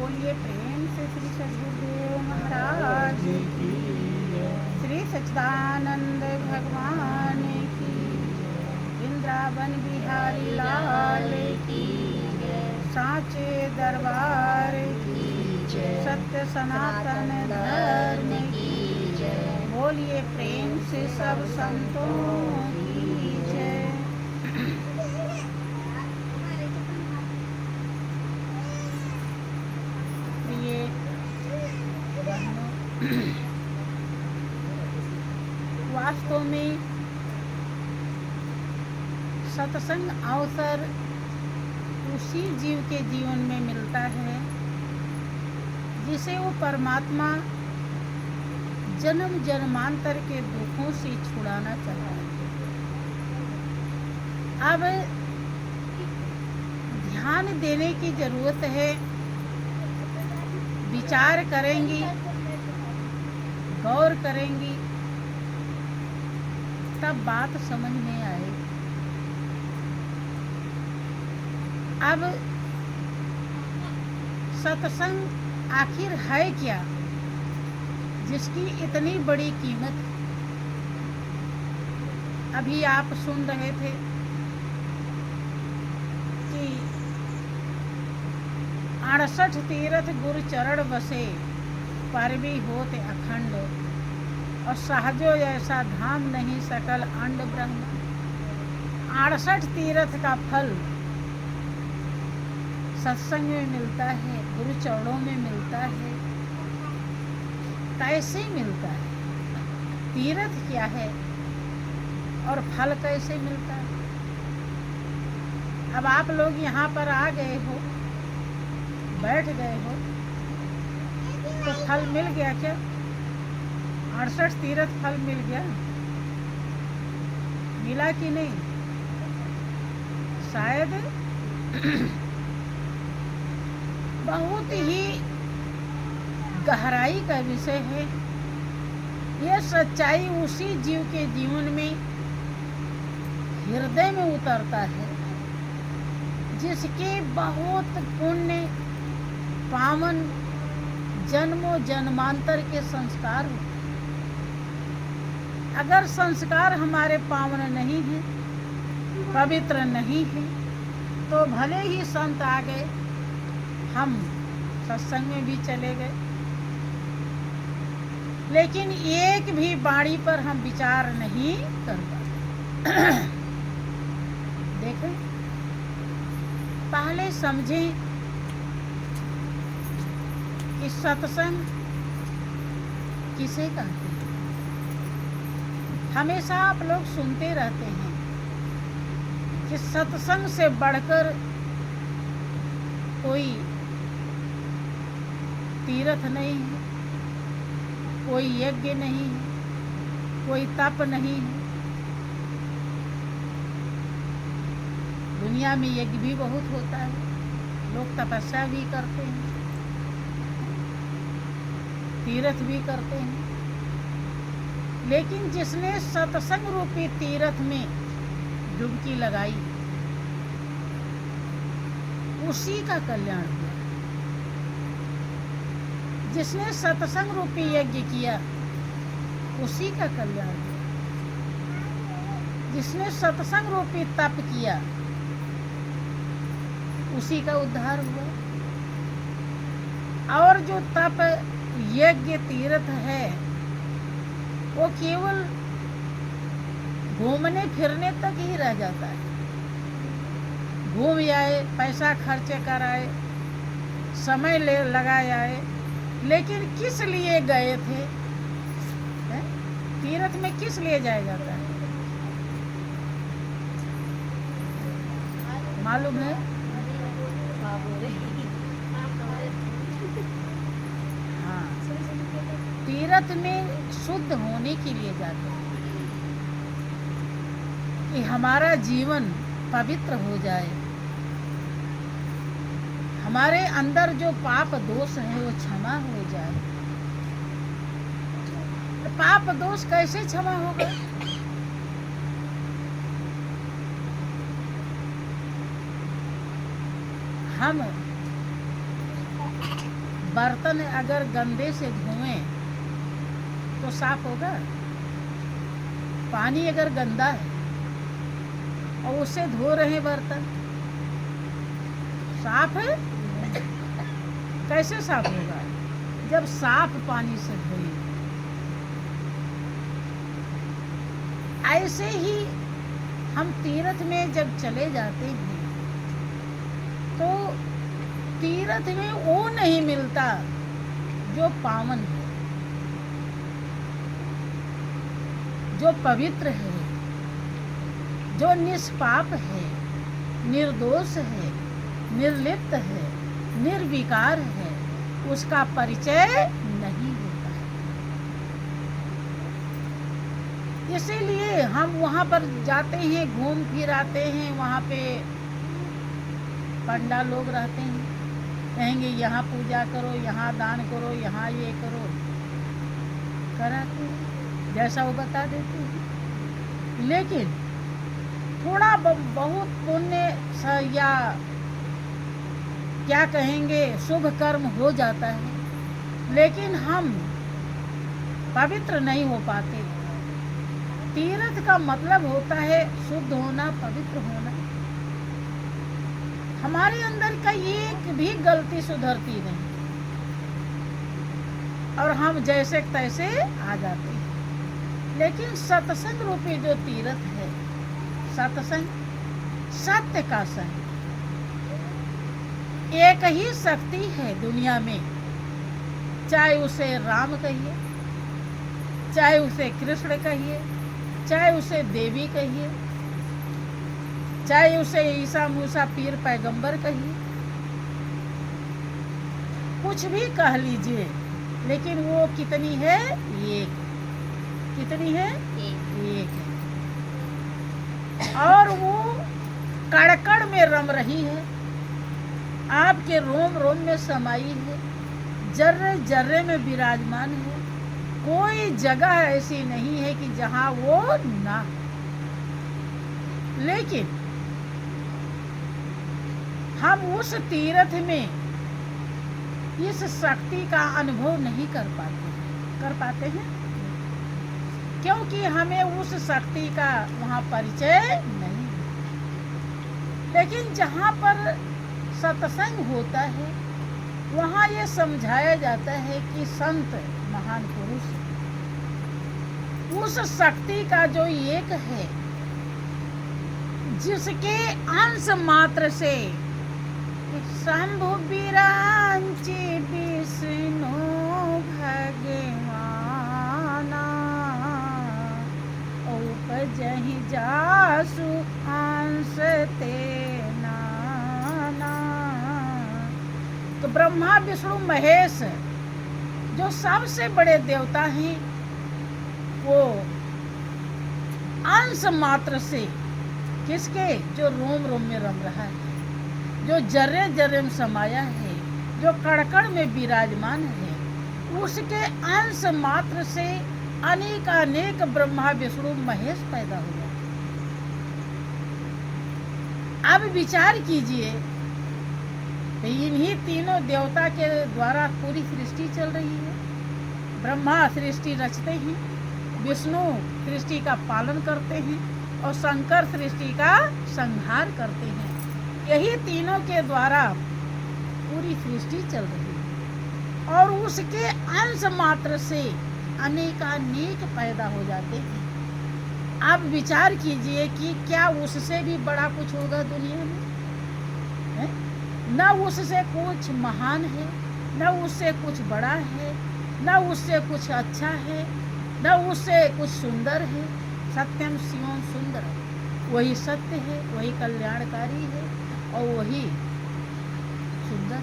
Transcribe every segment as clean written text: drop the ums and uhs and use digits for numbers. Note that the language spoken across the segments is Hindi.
बोलिए प्रेम से श्री सद्गुरुदेव महाराज की, श्री सच्चिदानंद भगवान की, वृंदावन बिहारी लाल की, साचे दरबार की, सत्य सनातन धर्म की, बोलिए प्रेम से सब संतों की जय। वास्तव में सत्संग अवसर उसी जीव के जीवन में मिलता है जिसे वो परमात्मा जन्म जन्मांतर के दुखों से छुड़ाना चाहता है। अब ध्यान देने की जरूरत है, विचार करेंगी, गौर करेंगी, तब बात समझ में आएगी। अब सत्संग आखिर है क्या जिसकी इतनी बड़ी कीमत? अभी आप सुन रहे थे कि 68 तीर्थ गुरु चरण बसे, परवी होते अखंड, और सहजो ऐसा धाम नहीं सकल अंड ब्रह्म। 68 तीर्थ का फल सत्संग में मिलता है, गुरु चरणों में मिलता है। कैसे मिलता है? तीर्थ क्या है और फल कैसे मिलता है? अब आप लोग यहाँ पर आ गए हो, बैठ गए हो, तो फल मिल गया क्या? 68 तीर्थ फल मिल गया? मिला कि नहीं? शायद बहुत ही गहराई का विषय है। यह सच्चाई उसी जीव के जीवन में, हृदय में उतरता है जिसके बहुत पुण्य पावन जन्मों जन्मांतर के संस्कार होते। अगर संस्कार हमारे पावन नहीं हैं, पवित्र नहीं हैं, तो भले ही संत आ गए, हम सत्संग में भी चले गए, लेकिन एक भी बाणी पर हम विचार नहीं कर पाते। देखें, पहले समझें कि सत्संग किसे कहते हैं। हमेशा आप लोग सुनते रहते हैं कि सत्संग से बढ़कर कोई तीर्थ नहीं है, कोई यज्ञ नहीं है, कोई तप नहीं है। दुनिया में यज्ञ भी बहुत होता है, लोग तपस्या भी करते हैं, तीर्थ भी करते हैं, लेकिन जिसने सत्संग रूपी तीर्थ में डुबकी लगाई, उसी का कल्याण हुआ। जिसने सत्संग रूपी यज्ञ किया, उसी का कल्याण हुआ। जिसने सत्संग रूपी तप किया, उसी का उद्धार हुआ। और जो तप यज्ञ तीर्थ है, वो केवल घूमने फिरने तक ही रह जाता है। घूम आए, पैसा खर्च कर आए, समय लगाए आए, लेकिन किस लिए गए थे? तीर्थ में किस लिए जाया जाता है? मालूम है? हाँ, तीर्थ में शुद्ध होने के लिए जाते हैं कि हमारा जीवन पवित्र हो जाए, हमारे अंदर जो पाप दोष है वो क्षमा हो जाए। पाप दोष कैसे क्षमा होगा? हम बर्तन अगर गंदे से धोएं तो साफ होगा? पानी अगर गंदा है और उससे धो रहे बर्तन, साफ है? कैसे साफ होगा? जब साफ पानी से धोए। ऐसे ही हम तीर्थ में जब चले जाते हैं तो तीर्थ में वो नहीं मिलता जो पावन है, जो पवित्र है, जो निष्पाप है, निर्दोष है, निर्लिप्त है, निर्विकार है, उसका परिचय नहीं होता है। इसीलिए हम वहाँ पर जाते हैं, घूम फिर आते हैं, वहाँ पे पंडा लोग रहते हैं, कहेंगे यहाँ पूजा करो, यहाँ दान करो, यहाँ ये करो, कराते हैं जैसा वो बता देते हैं। लेकिन थोड़ा बहुत पुण्य या क्या कहेंगे शुभ कर्म हो जाता है, लेकिन हम पवित्र नहीं हो पाते। तीर्थ का मतलब होता है शुद्ध होना, पवित्र होना। हमारे अंदर का एक भी गलती सुधरती नहीं और हम जैसे तैसे आ जाते हैं। लेकिन सत्संग रूपी जो तीर्थ है, सत्संग, सत्य का संग, एक ही शक्ति है दुनिया में, चाहे उसे राम कहिए, चाहे उसे कृष्ण कहिए, चाहे उसे देवी कहिए, चाहे उसे ईसा मूसा पीर पैगंबर कहिए, कुछ भी कह लीजिए, लेकिन वो कितनी है? एक। कितनी है? एक है। और वो कड़-कड़ में रम रही है, आपके रोम रोम में समाई है, जर्रे जर्रे में विराजमान है। कोई जगह ऐसी नहीं है कि जहां वो ना। लेकिन हम उस तीर्थ में इस शक्ति का अनुभव नहीं कर पाते हैं क्योंकि हमें उस शक्ति का वहाँ परिचय नहीं। लेकिन जहाँ पर सत्संग होता है वहाँ ये समझाया जाता है कि संत महान पुरुष उस शक्ति का जो एक है, जिसके अंश मात्र से शंभु बिरांची विष्णु भगवाना उपजहि जासु अंश ते नाना। तो ब्रह्मा विष्णु महेश जो सबसे बड़े देवता हैं, वो अंश मात्र से किसके? जो रोम रोम में रम रहा है, जो जर्रे जर्रे में समाया है, जो कड़कड़ में विराजमान है, उसके अंश मात्र से अनेक अनेक ब्रह्मा विष्णु महेश पैदा हो जाते। अब विचार कीजिए, इन्हीं तीनों देवता के द्वारा पूरी सृष्टि चल रही है। ब्रह्मा सृष्टि रचते हैं, विष्णु सृष्टि का पालन करते हैं और शंकर सृष्टि का संहार करते हैं। यही तीनों के द्वारा पूरी सृष्टि चल रही है और उसके अंश मात्र से अनेकानेक पैदा हो जाते हैं। आप विचार कीजिए कि क्या उससे भी बड़ा कुछ होगा दुनिया में? है? न उससे कुछ महान है, न उससे कुछ बड़ा है, न उससे कुछ अच्छा है, न उससे कुछ सुंदर है। सत्यम शिवम सुंदर, वही सत्य है, वही कल्याणकारी है और वही सुंदर।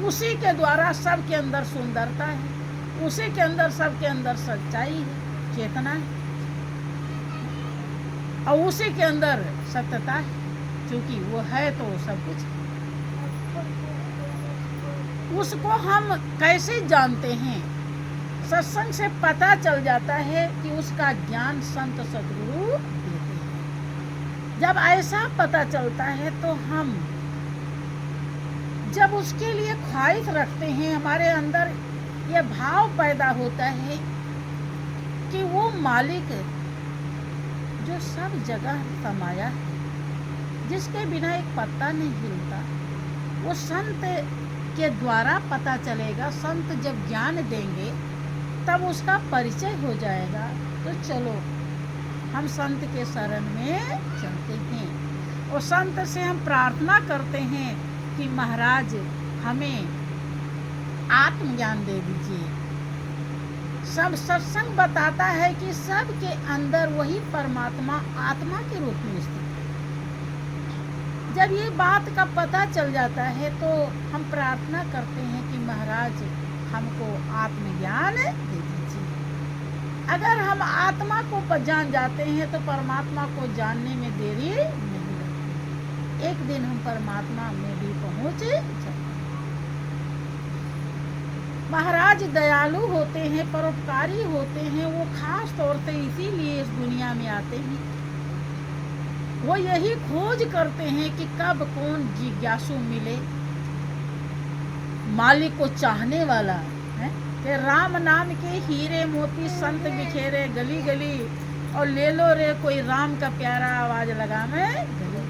उसी के द्वारा सबके अंदर सुंदरता है, उसी के अंदर सबके अंदर सच्चाई है, चेतना है और उसी के अंदर सत्यता है, क्योंकि वो है तो सब कुछ है। उसको हम कैसे जानते हैं? सत्संग से पता चल जाता है कि उसका ज्ञान संत सद्गुरु देते हैं। जब ऐसा पता चलता है तो हम जब उसके लिए ख्वाहिश रखते हैं, हमारे अंदर ये भाव पैदा होता है कि वो मालिक जो सब जगह समाया है, जिसके बिना एक पत्ता नहीं हिलता, वो संत के द्वारा पता चलेगा। संत जब ज्ञान देंगे तब उसका परिचय हो जाएगा। तो चलो हम संत के शरण में चलते हैं और संत से हम प्रार्थना करते हैं कि महाराज हमें आत्मज्ञान दे दीजिए। सब सत्संग बताता है कि सबके अंदर वही परमात्मा आत्मा के रूप में स्थित है। जब ये बात का पता चल जाता है तो हम प्रार्थना करते हैं कि महाराज हमको आत्मज्ञान दे दीजिए। अगर हम आत्मा को जान जाते हैं तो परमात्मा को जानने में देरी नहीं लगती। एक दिन हम परमात्मा में भी पहुंच जाते। महाराज दयालु होते हैं, परोपकारी होते हैं। वो खास तौर से इसीलिए इस दुनिया में आते हैं। वो यही खोज करते हैं कि कब कौन जिज्ञासु मिले, मालिक को चाहने वाला है कि राम नाम के हीरे मोती संत बिखेरे गली गली, और ले लो रे कोई राम का प्यारा आवाज लगा मैं गली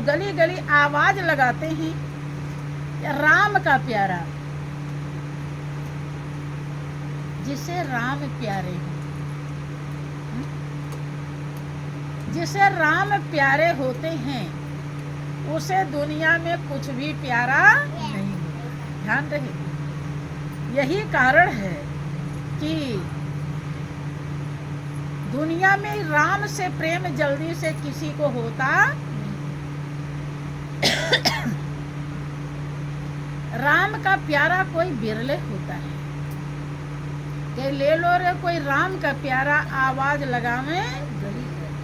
गली गली आवाज लगाते हैं राम का प्यारा, जिसे राम प्यारे हैं, जिसे राम प्यारे होते हैं उसे दुनिया में कुछ भी प्यारा नहीं। ध्यान रहे, यही कारण है कि दुनिया में राम से प्रेम जल्दी से किसी को होता राम का प्यारा कोई बिरले होता है कि ले लो रे कोई राम का प्यारा आवाज लगावे गली गली।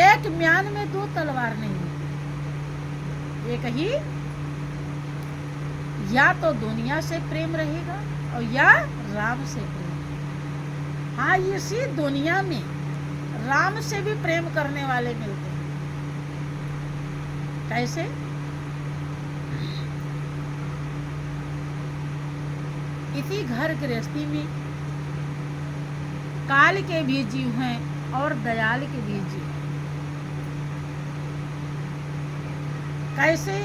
एक म्यान में दो तलवार नहीं होती, एक ही, या तो दुनिया से प्रेम रहेगा और या राम से प्रेम। हाँ, इसी दुनिया में राम से भी प्रेम करने वाले मिलते हैं। कैसे? इसी घर गृहस्थी में काल के भी जीव हैं और दयाल के भी जीव हैं। कैसे?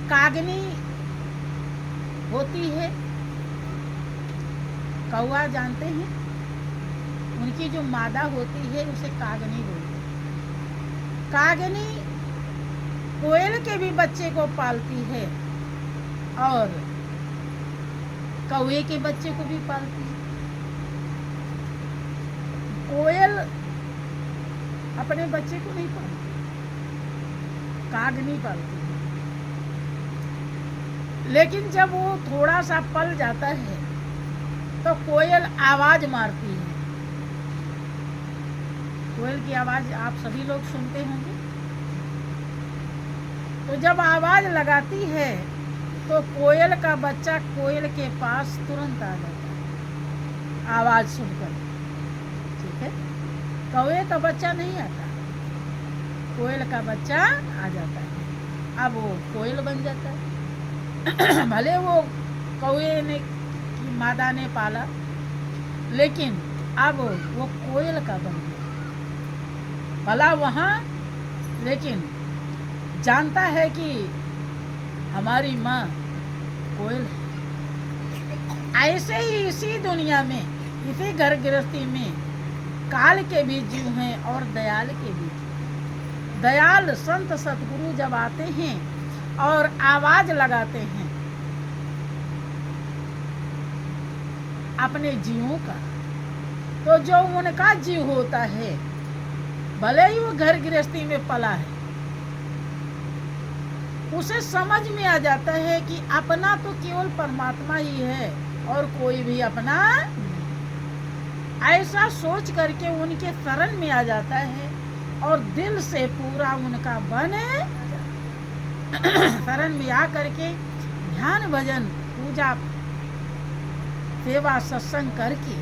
कागनी होती है, कौवा जानते हैं, उनकी जो मादा होती है उसे कागनी बोलते हैं। कागनी कोयल के भी बच्चे को पालती है और कौवे के बच्चे को भी पालती है। कोयल अपने बच्चे को नहीं पालती, कागनी पालती है। लेकिन जब वो थोड़ा सा पल जाता है तो कोयल आवाज मारती है। कोयल की आवाज आप सभी लोग सुनते होंगे। तो जब आवाज लगाती है तो कोयल का बच्चा कोयल के पास तुरंत आ जाता है आवाज सुनकर। ठीक है, कौवे का बच्चा नहीं आता, कोयल का बच्चा आ जाता है। अब वो कोयल बन जाता है। भले वो कौवे ने की मादा ने पाला, लेकिन अब वो कोयल का बन गया। भला वहाँ, लेकिन जानता है कि हमारी माँ कोयल है। ऐसे ही इसी दुनिया में, इसी घर गृहस्थी में काल के भी जीव हैं और दयाल के भी। दयाल संत सतगुरु जब आते हैं और आवाज लगाते हैं अपने जीवों का, तो जो उनका जीव होता है, भले ही वो घर गृहस्थी में पला है, उसे समझ में आ जाता है कि अपना तो केवल परमात्मा ही है और कोई भी अपना नहीं। ऐसा सोच करके उनके शरण में आ जाता है और दिल से पूरा उनका बने शरण में आ करके ध्यान भजन पूजा सेवा सत्संग करके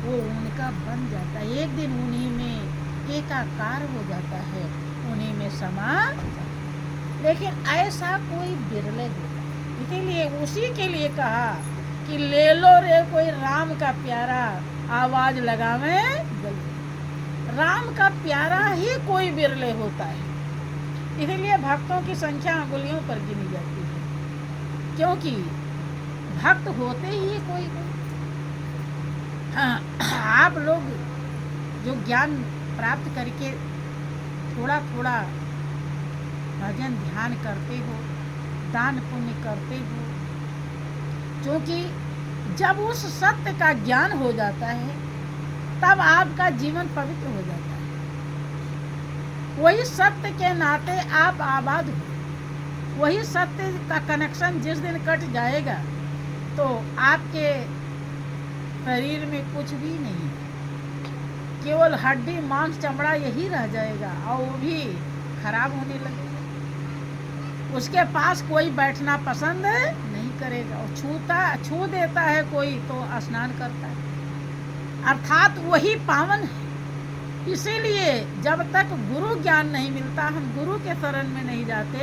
वो उनका बन जाता है। एक दिन उन्हीं में एकाकार हो जाता है, उन्हीं में में समा, लेकिन ऐसा कोई बिरले होता। इसीलिए उसी के लिए कहा कि ले लो रे कोई राम का प्यारा, आवाज लगावे गले। राम का प्यारा ही कोई बिरले होता है। इसीलिए भक्तों की संख्या अंगुलियों पर गिनी जाती है, क्योंकि भक्त होते ही कोई कोई। हाँ, आप लोग जो ज्ञान प्राप्त करके थोड़ा थोड़ा भजन ध्यान करते हो, दान पुण्य करते हो, क्योंकि जब उस सत्य का ज्ञान हो जाता है तब आपका जीवन पवित्र हो जाता है। वही सत्य के नाते आप आबाद हो। वही सत्य का कनेक्शन जिस दिन कट जाएगा तो आपके शरीर में कुछ भी नहीं है, केवल हड्डी मांस चमड़ा यही रह जाएगा, और वो भी खराब होने लगेगा। उसके पास कोई बैठना पसंद नहीं करेगा, और छू देता है कोई तो स्नान करता है, अर्थात वही पावन है। इसीलिए जब तक गुरु ज्ञान नहीं मिलता, हम गुरु के शरण में नहीं जाते,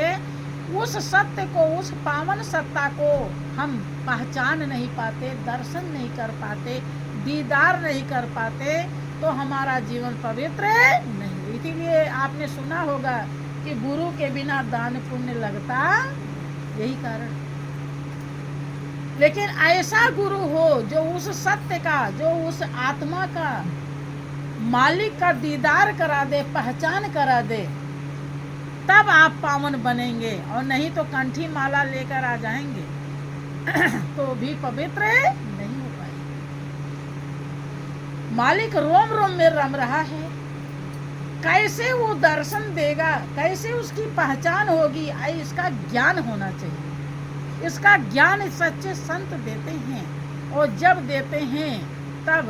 उस सत्य को, उस पावन सत्ता को हम पहचान नहीं पाते, दर्शन नहीं कर पाते, दीदार नहीं कर पाते, तो हमारा जीवन पवित्र नहीं। इसीलिए आपने सुना होगा कि गुरु के बिना दान पुण्य लगता, यही कारण। लेकिन ऐसा गुरु हो जो उस सत्य का, जो उस आत्मा का मालिक का दीदार करा दे, पहचान करा दे, तब आप पावन बनेंगे। और नहीं तो कंठी माला लेकर आ जाएंगे तो भी पवित्र नहीं हो पाएंगे। मालिक रोम रोम में रम रहा है, कैसे वो दर्शन देगा, कैसे उसकी पहचान होगी, इसका ज्ञान होना चाहिए। इसका ज्ञान सच्चे संत देते हैं, और जब देते हैं तब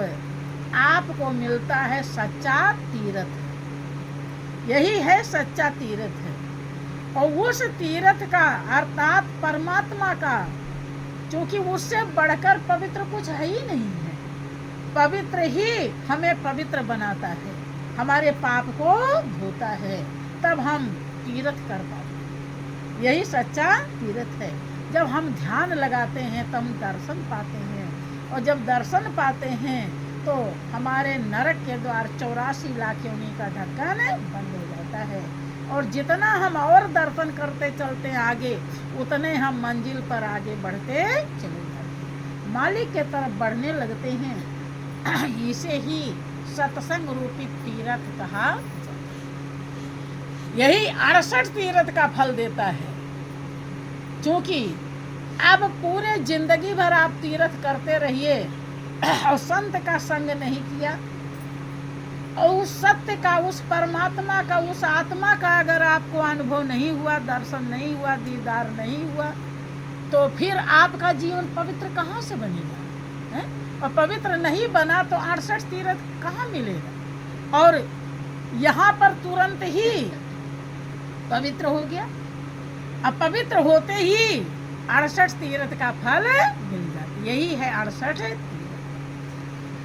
आपको मिलता है सच्चा तीर्थ। यही है सच्चा तीर्थ है। और उस तीर्थ का अर्थात परमात्मा का, क्योंकि उससे बढ़कर पवित्र कुछ है ही नहीं है। पवित्र ही हमें पवित्र बनाता है, हमारे पाप को धोता है, तब हम तीर्थ कर पाते हैं। यही सच्चा तीर्थ है। जब हम ध्यान लगाते हैं तब हम दर्शन पाते हैं, और जब दर्शन पाते हैं तो हमारे नरक के द्वार 84 लाख योनि का ढक्कन बंद हो जाता है। और जितना हम और दर्शन करते चलते हैं आगे, उतने हम मंजिल पर आगे बढ़ते चले जाते हैं, मालिक के तरफ बढ़ने लगते हैं। इसे ही सत्संग रूपी तीर्थ कहा। यही 68 तीर्थ का फल देता है, क्योंकि अब पूरे जिंदगी भर आप तीर्थ करते रहिए और संत का संग नहीं किया, और उस सत्य का, उस परमात्मा का, उस आत्मा का अगर आपको अनुभव नहीं हुआ, दर्शन नहीं हुआ, दीदार नहीं हुआ, तो फिर आपका जीवन पवित्र कहाँ से बनेगा है? और पवित्र नहीं बना तो 68 तीर्थ कहाँ मिलेगा। और यहाँ पर तुरंत ही पवित्र हो गया। अब पवित्र होते ही 68 तीर्थ का फल मिल जाता। यही है 68 तीर्थ।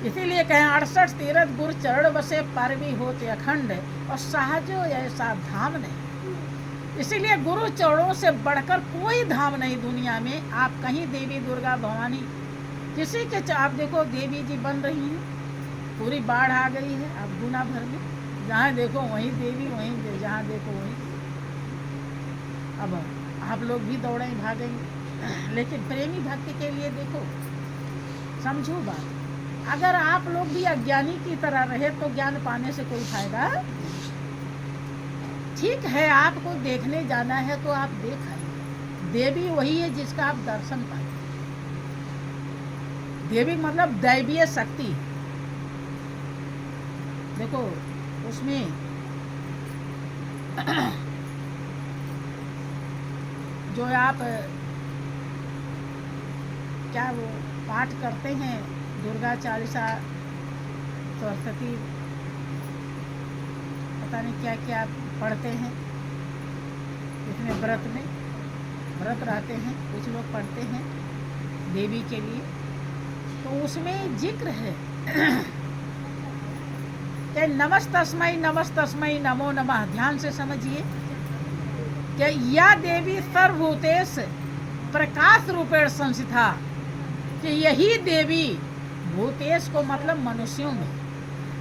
इसीलिए कहें 68 तीर्थ गुरु चरण बसे, पारवी होते अखंड, और सहजो ऐसा धाम नहीं। इसीलिए गुरु चरणों से बढ़कर कोई धाम नहीं दुनिया में। आप कहीं देवी दुर्गा भवानी किसी के, आप देखो देवी जी बन रही हैं, पूरी बाढ़ आ गई है अब गुना भर में, जहाँ देखो वहीं देवी, वहीं जहाँ देखो वहीं। अब आप लोग भी दौड़े भागेंगे, लेकिन प्रेमी भक्ति के लिए देखो, समझो बात। अगर आप लोग भी अज्ञानी की तरह रहे तो ज्ञान पाने से कोई फायदा। ठीक है, आपको देखने जाना है तो आप देख आइए। देवी वही है जिसका आप दर्शन पाए। देवी मतलब दैवीय शक्ति। देखो उसमें जो आप क्या वो पाठ करते हैं, दुर्गा चालीसा, सरस्वती, पता नहीं क्या क्या पढ़ते हैं, इसमें व्रत में व्रत रहते हैं, कुछ लोग पढ़ते हैं देवी के लिए, तो उसमें जिक्र है कि नमस्तस्मै नमो नमः, ध्यान से समझिए कि या देवी सर्वभूतेश प्रकाश रूपेण संस्थिता, कि यही देवी भूतेश को मतलब मनुष्यों में,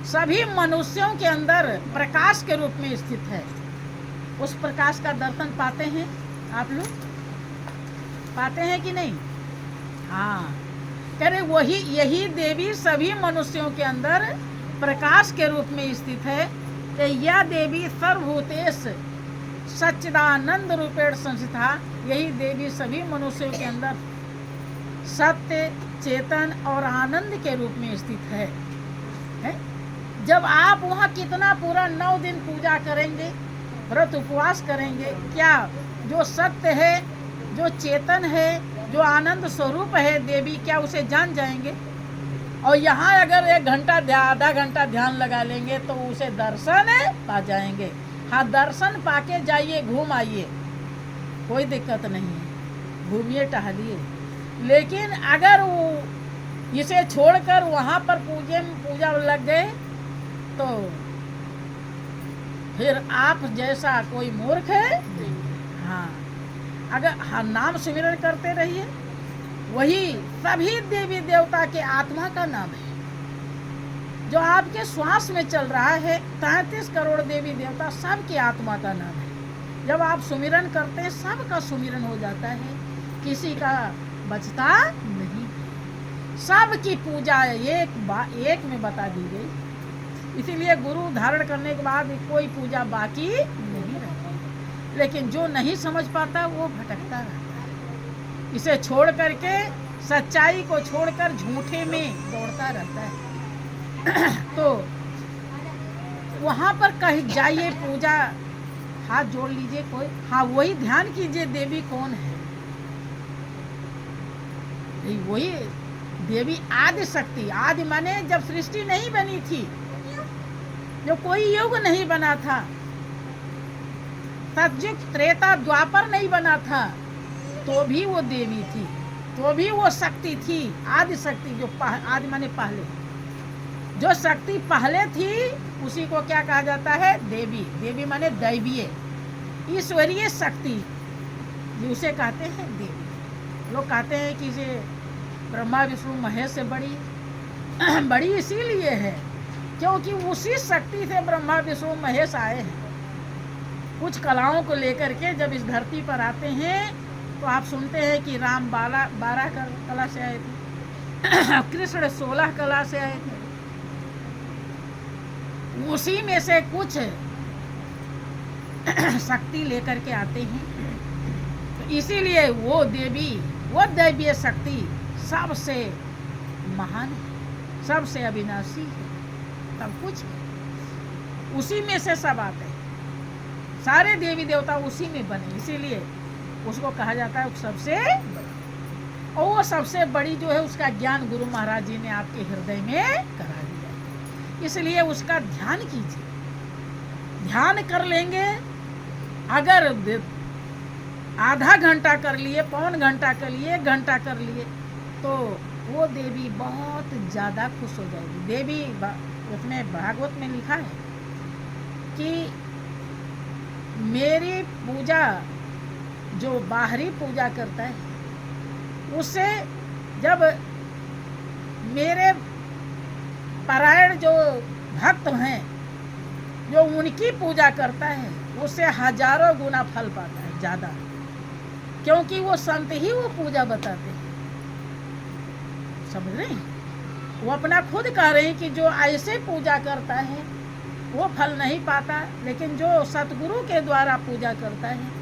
सभी मनुष्यों के अंदर प्रकाश के रूप में स्थित है। उस प्रकाश का दर्शन पाते हैं आप लोग, पाते हैं कि नहीं? हाँ, कह रहे वही यही देवी सभी मनुष्यों के अंदर प्रकाश के रूप में स्थित है। कि यह देवी सर्वभूतेश सच्चिदानंद रूपेण संस्थिता, यही देवी सभी मनुष्यों के अंदर सत्य, चेतन और आनंद के रूप में स्थित है? जब आप वहाँ कितना पूरा 9 दिन पूजा करेंगे, व्रत उपवास करेंगे, क्या जो सत्य है, जो चेतन है, जो आनंद स्वरूप है देवी, क्या उसे जान जाएंगे? और यहाँ अगर 1 घंटा आधा घंटा ध्यान लगा लेंगे तो उसे दर्शन पा जाएंगे। हाँ, दर्शन पाके जाइए, घूम आइए, कोई दिक्कत नहीं है, घूमिए टहलिए। लेकिन अगर वो इसे छोड़कर वहाँ पर पूजा लग गए तो फिर आप जैसा कोई मूर्ख है। हाँ, अगर नाम सिमरन करते रहिए, वही सभी देवी देवता के आत्मा का नाम है जो आपके श्वास में चल रहा है। 33 करोड़ देवी देवता सबकी आत्मा का नाम है। जब आप सुमिरन करते हैं, सबका सुमिरन हो जाता है, किसी का बचता नहीं, सबकी पूजा एक में बता दी गई। इसीलिए गुरु धारण करने के बाद कोई पूजा बाकी नहीं रहती। लेकिन जो नहीं समझ पाता वो भटकता रहता है, इसे छोड़ करके, सच्चाई को छोड़कर झूठे में दौड़ता रहता है। तो वहाँ पर कहीं जाइए, पूजा, हाथ जोड़ लीजिए कोई, हाँ वही ध्यान कीजिए देवी कौन है। वही देवी आदि शक्ति, आदि माने जब सृष्टि नहीं बनी थी, जो कोई युग नहीं बना था, सतयुग त्रेता द्वापर नहीं बना था, तो भी वो देवी थी, तो भी वो शक्ति थी, आदि शक्ति। जो आदि माने पहले, जो शक्ति पहले थी उसी को क्या कहा जाता है? देवी। देवी माने दैवीय, ईश्वरीय शक्ति, उसे कहते हैं देवी। लोग कहते हैं कि ये ब्रह्मा विष्णु महेश से बड़ी इसीलिए है क्योंकि उसी शक्ति से ब्रह्मा विष्णु महेश आए हैं। कुछ कलाओं को लेकर के जब इस धरती पर आते हैं तो आप सुनते हैं कि राम 12 कला से आए थे, कृष्ण 16 कला से आए थे। उसी में से कुछ शक्ति लेकर के आते हैं। तो इसीलिए वो देवी, वो दैवीय शक्ति सबसे महान है, सबसे अविनाशी है, सब कुछ उसी में से सब आते हैं। सारे देवी देवता उसी में बने, इसीलिए उसको कहा जाता है सबसे बड़ी। और वो सबसे बड़ी जो है उसका ज्ञान गुरु महाराज जी ने आपके हृदय में करा दिया। इसलिए उसका ध्यान कीजिए, ध्यान कर लेंगे। अगर आधा घंटा कर लिए, पौन घंटा कर लिए, 1 घंटा कर लिए, तो वो देवी बहुत ज़्यादा खुश हो जाएगी। देवी, उसमें भागवत में लिखा है कि मेरी पूजा, जो बाहरी पूजा करता है, उससे जब मेरे परायण जो भक्त हैं, जो उनकी पूजा करता है, उससे हजारों गुना फल पाता है, ज़्यादा, क्योंकि वो संत ही वो पूजा बताते हैं। समझ रहे हैं? वो अपना खुद कह रहे हैं कि जो ऐसे पूजा करता है वो फल नहीं पाता, लेकिन जो सतगुरु के द्वारा पूजा करता है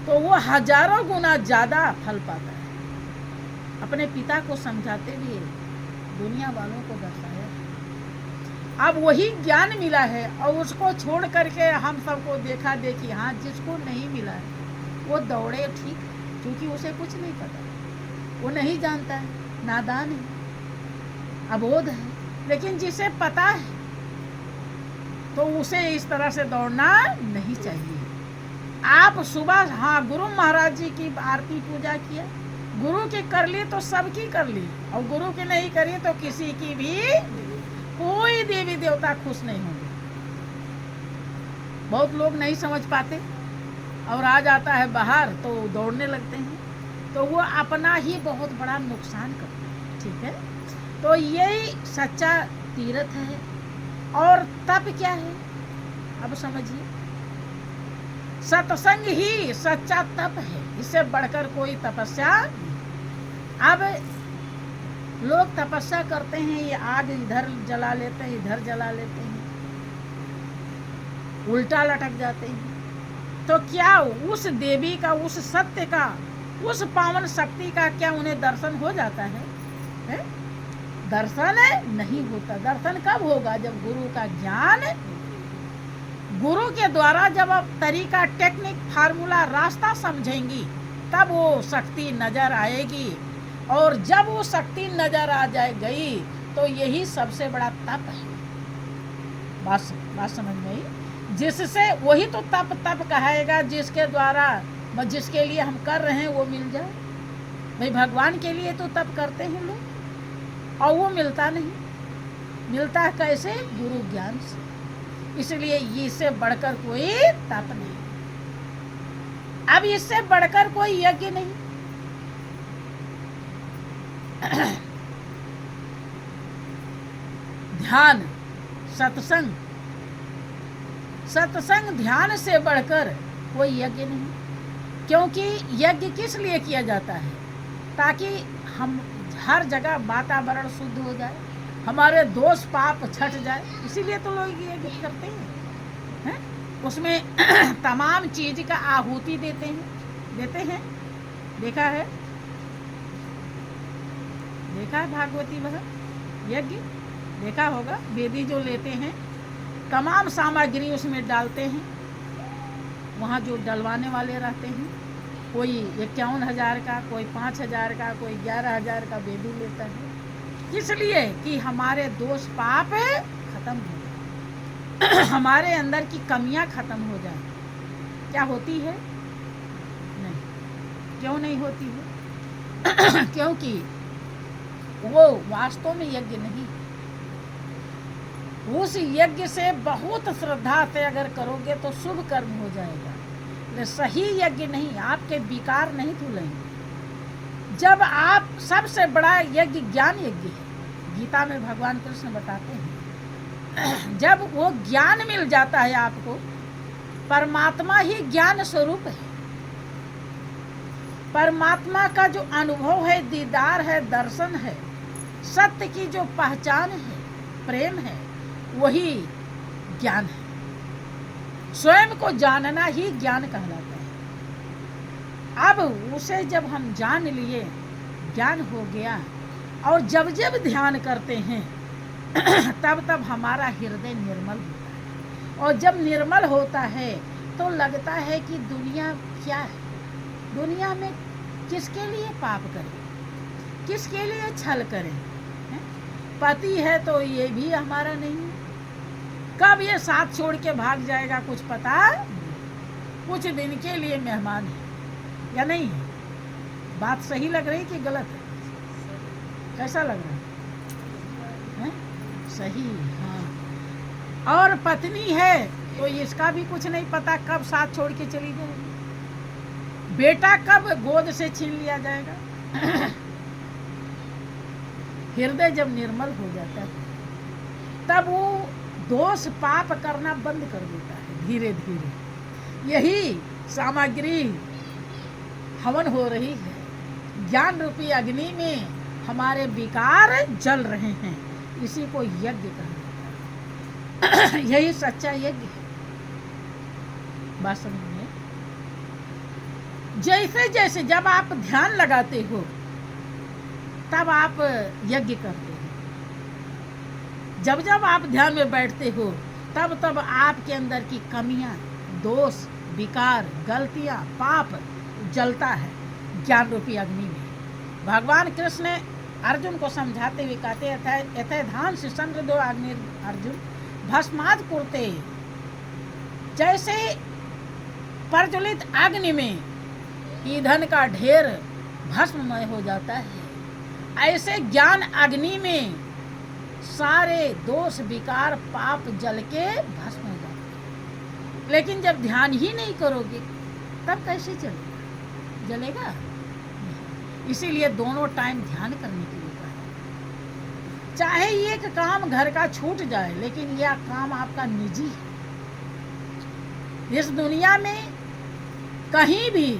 तो वो हजारों गुना ज़्यादा फल पाता है। अपने पिता को समझाते हुए दुनिया वालों को दर्शाया। अब वही ज्ञान मिला है और उसको छोड़ करके हम सबको देखा देखी। हाँ, जिसको नहीं मिला है वो दौड़े, ठीक, क्योंकि उसे कुछ नहीं पता, वो नहीं जानता है, नादान है, अबोध है। लेकिन जिसे पता है तो उसे इस तरह से दौड़ना नहीं चाहिए। आप सुबह, हाँ, गुरु महाराज जी की आरती पूजा किया, गुरु की कर ली तो सबकी कर ली, और गुरु की नहीं करी तो किसी की भी। कोई देवी देवता खुश नहीं होंगे। बहुत लोग नहीं समझ पाते और आ जाता है बाहर तो दौड़ने लगते हैं, तो वो अपना ही बहुत बड़ा नुकसान करते हैं। ठीक है, तो यही सच्चा तीर्थ है। और तप क्या है अब समझिए, सत्संग ही सच्चा तप है, इससे बढ़कर कोई तपस्या। अब लोग तपस्या करते हैं, ये आग इधर जला लेते हैं, इधर जला लेते हैं, उल्टा लटक जाते हैं। तो क्या उस देवी का, उस सत्य का, उस पावन शक्ति का क्या उन्हें दर्शन हो जाता है? दर्शन नहीं होता। दर्शन कब होगा? जब गुरु का ज्ञान, गुरु के द्वारा जब आप तरीका, टेक्निक, फार्मूला, रास्ता समझेंगी, तब वो शक्ति नजर आएगी। और जब वो शक्ति नजर आ जाए गई तो यही सबसे बड़ा तप है। बात समझ में आई? जिससे वही तो तप कहाएगा जिसके द्वारा, जिसके लिए हम कर रहे हैं वो मिल जाए। भाई भगवान के लिए तो तप करते हैं लोग, और वो मिलता नहीं। मिलता है कैसे? गुरु ज्ञान से। इसलिए इससे बढ़कर कोई तप नहीं। अब इससे बढ़कर कोई यज्ञ नहीं। ध्यान, सत्संग, सत्संग ध्यान से बढ़कर कोई यज्ञ नहीं। क्योंकि यज्ञ किस लिए किया जाता है? ताकि हम हर जगह वातावरण शुद्ध हो जाए, हमारे दोष पाप छट जाए। इसीलिए तो लोग यज्ञ करते हैं? उसमें तमाम चीज का आहुति देते हैं। देखा है भागवती वह यज्ञ देखा होगा। वेदी जो लेते हैं, तमाम सामग्री उसमें डालते हैं। वहाँ जो डलवाने वाले रहते हैं, कोई 51,000 का, कोई 5,000 का, कोई 11,000 का वेदी लेता है। इसलिए कि हमारे दोष पाप खत्म हो जाए, हमारे अंदर की कमियां खत्म हो जाए। क्या होती है? नहीं। क्यों नहीं होती है? क्योंकि वो वास्तव में यज्ञ नहीं। उस यज्ञ से बहुत श्रद्धा से अगर करोगे तो शुभ कर्म हो जाएगा। सही यज्ञ नहीं, आपके विकार नहीं धुलेंगे। जब आप, सबसे बड़ा यज्ञ ज्ञान यज्ञ है। गीता में भगवान कृष्ण बताते हैं, जब वो ज्ञान मिल जाता है आपको, परमात्मा ही ज्ञान स्वरूप है। परमात्मा का जो अनुभव है, दीदार है, दर्शन है, सत्य की जो पहचान है, प्रेम है, वही ज्ञान है। स्वयं को जानना ही ज्ञान कहलाता है। अब उसे जब हम जान लिए, ज्ञान हो गया, और जब जब ध्यान करते हैं तब तब हमारा हृदय निर्मल होता है। और जब निर्मल होता है तो लगता है कि दुनिया क्या है, दुनिया में किसके लिए पाप करें, किसके लिए छल करें। पति है तो ये भी हमारा नहीं है, कब ये साथ छोड़ के भाग जाएगा कुछ पता। कुछ दिन के लिए मेहमान है या नहीं है? बात सही लग रही कि गलत है? कैसा लग रहा है? सही। हाँ। और पत्नी है तो इसका भी कुछ नहीं पता कब साथ छोड़ के चली जाएगी, बेटा कब गोद से छीन लिया जाएगा। हृदय जब निर्मल हो जाता है तब वो दोष पाप करना बंद कर देता है धीरे धीरे। यही सामग्री हवन हो रही है। ज्ञान रूपी अग्नि में हमारे विकार जल रहे हैं, इसी को यज्ञ कहा। यही सच्चा यज्ञ है। बात समझ में? जैसे जैसे जब आप ध्यान लगाते हो तब आप यज्ञ करते हो। जब जब आप ध्यान में बैठते हो तब तब आपके अंदर की कमियां, दोष, विकार, गलतियां, पाप जलता है ज्ञान रूपी अग्नि में। भगवान कृष्ण अर्जुन को समझाते हुए कहते यथेधान से चंद्र दो अग्नि अर्जुन भस्माद कुरते। जैसे प्रज्वलित अग्नि में ईंधन का ढेर भस्ममय हो जाता है, ऐसे ज्ञान अग्नि में सारे दोष विकार पाप जल के भस्म हो जाते। लेकिन जब ध्यान ही नहीं करोगे तब कैसे चलेगा, जलेगा? इसीलिए दोनों टाइम ध्यान करने के लिए कहा। चाहे एक काम घर का छूट जाए, लेकिन यह काम आपका निजी है। इस दुनिया में कहीं भी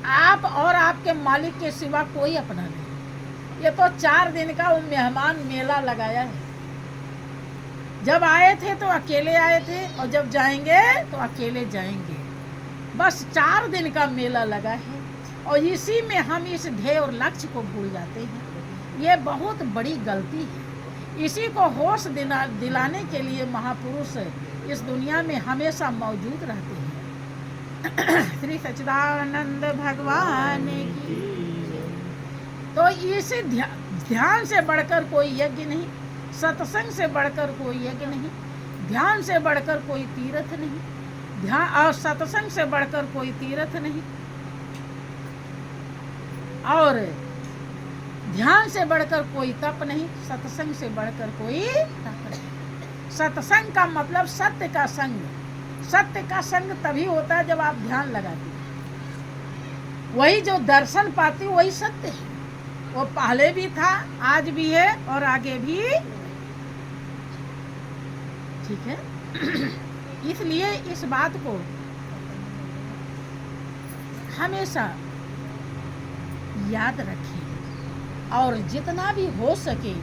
आप और आपके मालिक के सिवा कोई अपना नहीं। ये तो 4 दिन का वो मेहमान मेला लगाया है। जब आए थे तो अकेले आए थे, और जब जाएंगे तो अकेले जाएंगे। बस 4 दिन का मेला लगा है, और इसी में हम इस ध्येय और लक्ष्य को भूल जाते हैं। ये बहुत बड़ी गलती है। इसी को होश दिलाने के लिए महापुरुष इस दुनिया में हमेशा मौजूद रहते हैं। श्री सच्चिदानंद भगवान की। तो इस ध्यान से बढ़कर कोई यज्ञ नहीं, सत्संग से बढ़कर कोई यज्ञ नहीं, ध्यान से बढ़कर कोई तीर्थ नहीं, ध्यान और सत्संग से बढ़कर कोई तीर्थ नहीं, और ध्यान से बढ़कर कोई तप नहीं, सत्संग से बढ़कर कोई तप नहीं। सत्संग का मतलब सत्य का संग। सत्य का संग तभी होता है जब आप ध्यान लगाते हैं। वही जो दर्शन पाती वही सत्य है। वो पहले भी था, आज भी है, और आगे भी। ठीक है। इसलिए इस बात को हमेशा याद रखें, और जितना भी हो सके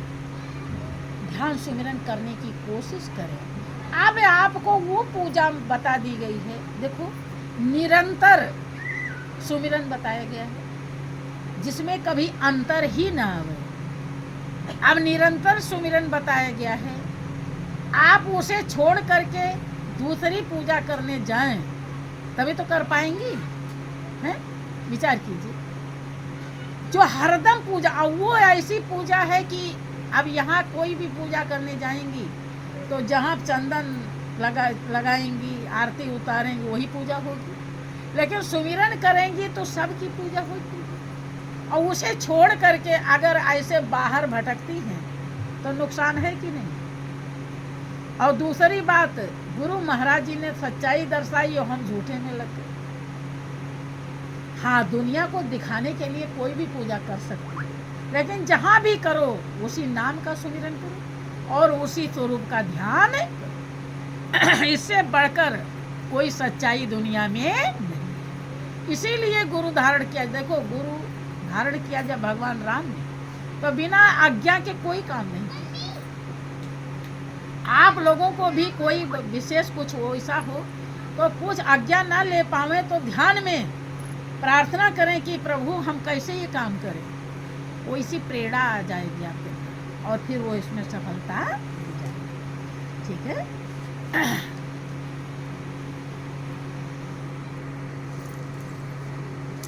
ध्यान सुमिरन करने की कोशिश करें। अब आपको वो पूजा बता दी गई है, देखो, निरंतर सुमिरन बताया गया है, जिसमें कभी अंतर ही ना आवे। अब निरंतर सुमिरन बताया गया है। आप उसे छोड़ करके दूसरी पूजा करने जाएं तभी तो कर पाएंगी, हैं? विचार कीजिए। जो हरदम पूजा, वो ऐसी पूजा है कि अब यहाँ कोई भी पूजा करने जाएंगी तो जहाँ चंदन लगाएंगी, आरती उतारेंगी, वही पूजा होगी। लेकिन सुमिरन करेंगी तो सबकी पूजा होगी। और उसे छोड़ करके अगर ऐसे बाहर भटकती हैं तो नुकसान है कि नहीं? और दूसरी बात, गुरु महाराज जी ने सच्चाई दर्शाई और हम झूठे में लग गए। हाँ, दुनिया को दिखाने के लिए कोई भी पूजा कर सकती है, लेकिन जहाँ भी करो उसी नाम का सुमिरन करो और उसी स्वरूप का ध्यान। इससे बढ़कर कोई सच्चाई दुनिया में नहीं। इसीलिए गुरु धारण किया। देखो, गुरु धारण किया जब भगवान राम ने, तो बिना आज्ञा के कोई काम नहीं किया। आप लोगों को भी कोई विशेष कुछ ऐसा हो तो कुछ आज्ञा ना ले पावे तो ध्यान में प्रार्थना करें कि प्रभु हम कैसे ये काम करें। वो इसी प्रेरणा आ जाएगी आपके, और फिर वो इसमें सफलता हो जाएगी। ठीक है।